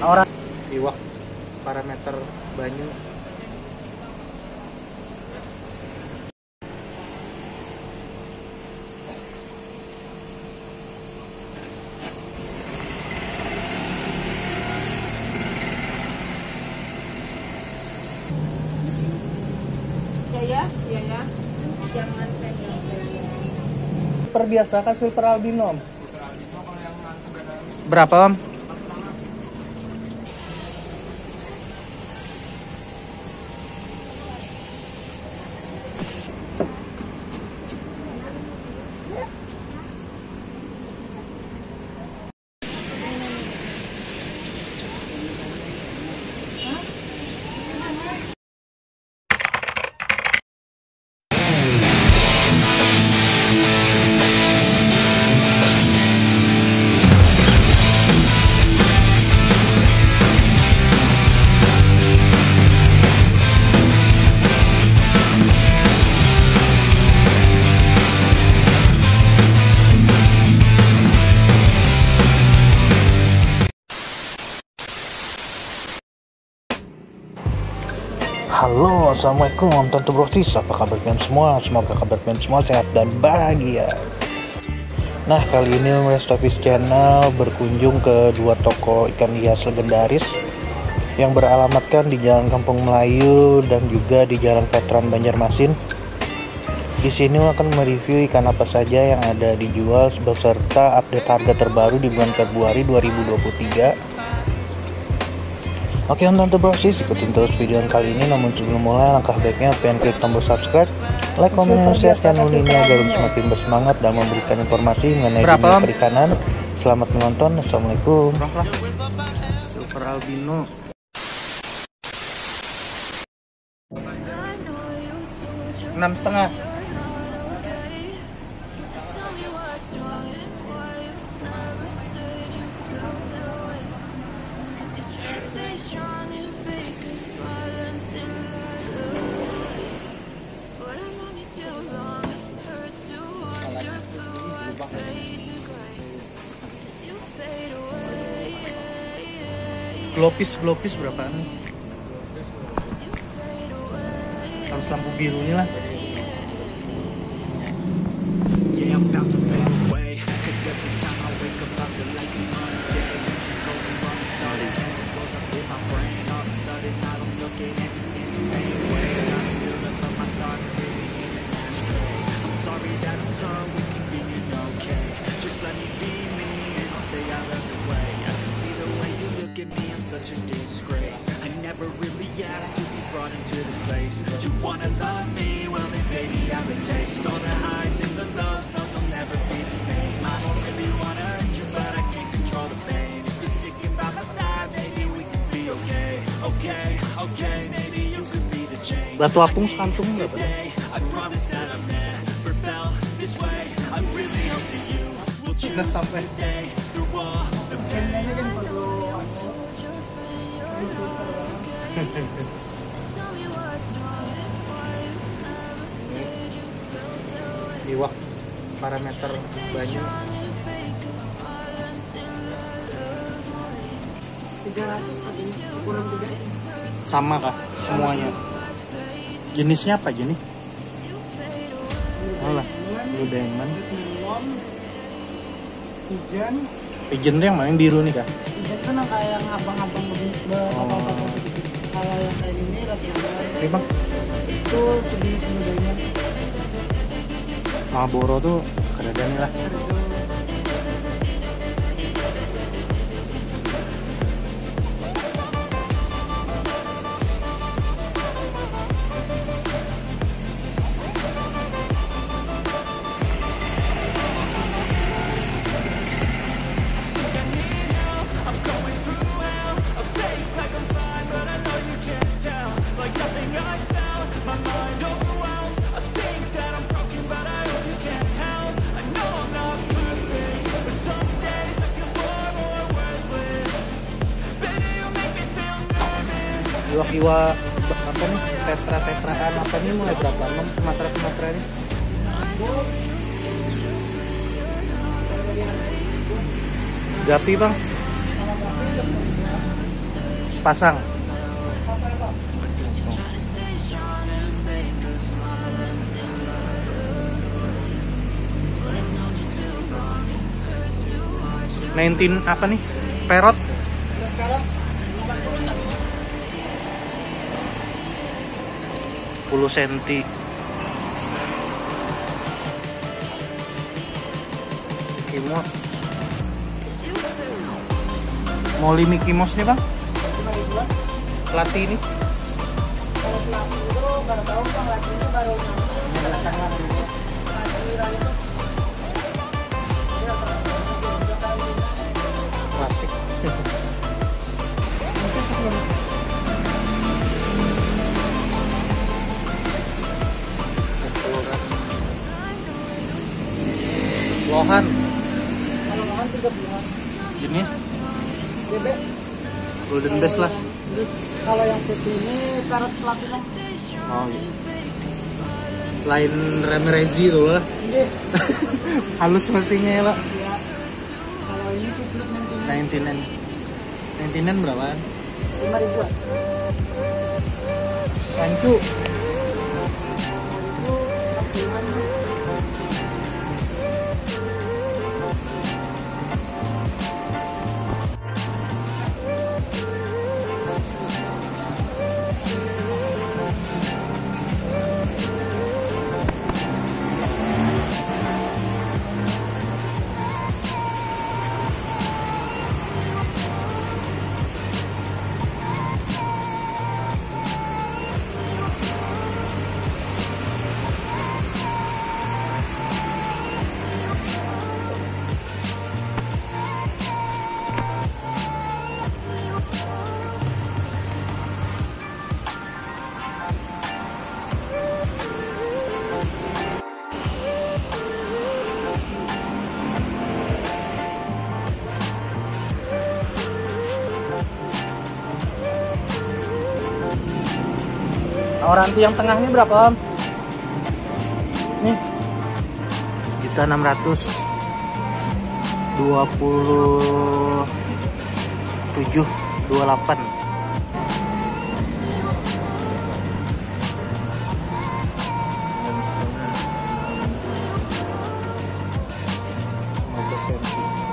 orang iwak parameter banyu. Ya, jangan Super biasa kan super albino Om? Berapa Om? Halo, assalamualaikum Tante Brosis, apa kabar kalian semua? Semoga kabar kalian semua sehat dan bahagia. Nah, kali ini Restafis Channel berkunjung ke dua toko ikan hias legendaris yang beralamatkan di Jalan Kampung Melayu dan juga di Jalan Veteran Banjarmasin. Di sini akan mereview ikan apa saja yang ada dijual beserta update harga terbaru di bulan Februari 2023. Oke Tante Brosis, ikutin terus video kali ini. Namun sebelum mulai, langkah baiknya pengen klik tombol subscribe, like, komen, dan share channel ini agar semakin bersemangat dan memberikan informasi mengenai dunia perikanan. Selamat menonton, assalamualaikum. Super albino. Enam setengah. Glopis berapaan? Harus lampu biru ini lah. Such a disgrace. I never really asked to be brought into this place. You wanna love me? Well then baby I have a taste. All the highs and the lows, no they'll never be the same. I don't really wanna hurt you but I can't control the pain. If you're sticking by my side, maybe we could be okay. Okay, maybe you could be the change. Batu apung sekantung berapa? I promise that I've never felt this way. I really hope that you will choose to stay through all the pain. Iwak parameter banyu 300 kurang 3. sama kah semuanya? Jenisnya apa jenis? Alah, lu demen. Pigeon tuh yang mana, yang biru nih kah? Pigeon kan kayak yang abang-abang berapa-apa gitu. Kalau yang kayak ini rasanya Ini bang, itu sejenis modenya. Marlboro tuh keren nih lah. Iwak apa nih, tetraan apa nih, mulai berapa? Sumatera ini gapi bang. pasang. Nineteen apa nih? Perot. Karot 10 cm. Kimos. Molly Mickey Mouse nih bang? 5 ribuan. Pelatih ini? Kalau pelatih itu baru tahu bang, lagi ini baru nyampe tanggal itu. Klasik. Itu sebelum Lohan. kalau makan 3 bulan. Jenis Bebek. Golden Best lah. Kalau yang putih ini karot platinum. Oh iya. Lain Remerezi tuh lah. Ini Halus mesinnya ya lah. ya. Kalau ini sih plus 99. 99 berapaan? 5 ribuan. Rancu. Itu 45. Nah, ranti yang tengah ini berapa om? Nih 1.600 27 28. Cm.